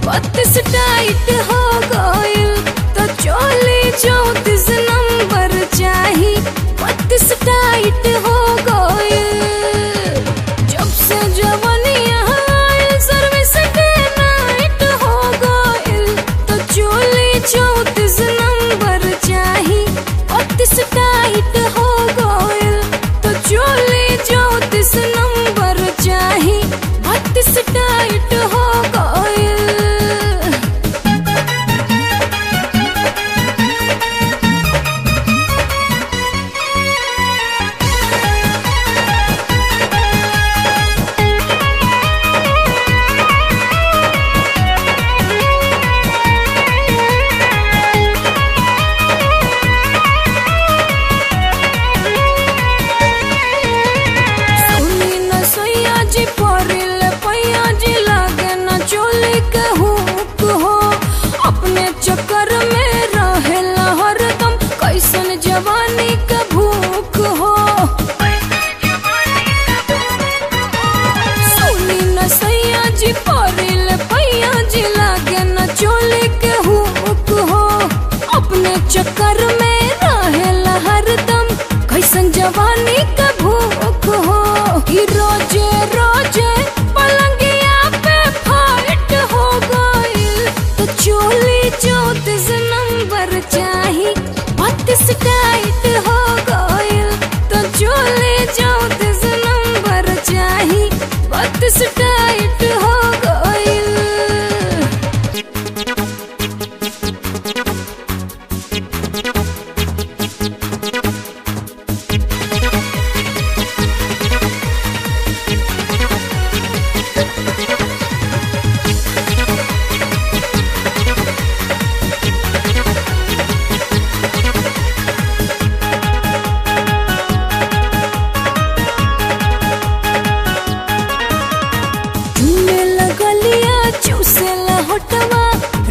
बत्तीस टाइट हो गइल तो चोली 34 नंबर चाही। 32 टाइट हो गइल जब से जवनिया सर्विस डे नाइट हो गइल तो चोली 34 नंबर चाही। 32 टाइट हो गइल तो चोली 34 नंबर चाही। 32 टाइट हो गइल। चक्कर में रहेला हरदम कैसन जवानी का भूख हो। सुनी न सैया जी परिल पैया जी लागे न चोली के हुक हो। अपने चक्कर में रहेला हरदम कैसन जवानी का भूख हो। कि रोजे रोजे पलंगिया पे फाइट हो गइल तो चोली 34 नंबर चाही। 32 टाइट हो गइल तो चोली 34 नंबर चाही। 32 टाइट हो गइल।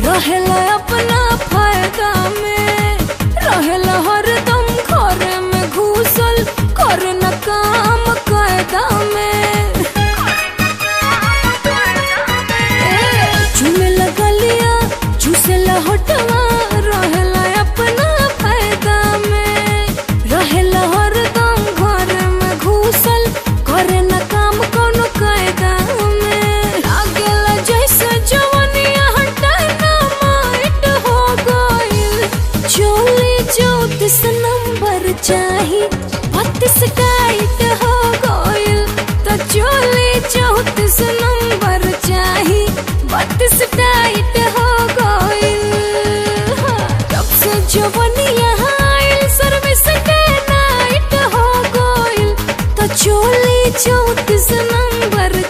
रहेला अपना फायदा में रहेला हरदम घर में घुसल कर न काम कायदा में। चुमे लगलिया चूसेला होटवा रहेला अपना फायदा में रहेला हरदम घर में घुसल कर न काम कोनो कायदा में। लागेला जैसे जवनिया चोली 34 नंबर चाही। 32 टाइट हो गइल तो चोली 34 नंबर चाही। 32 टाइट हो गइल जब से जवनिया सर्विस डे नाइट हो गइल तो चोली 34 नंबर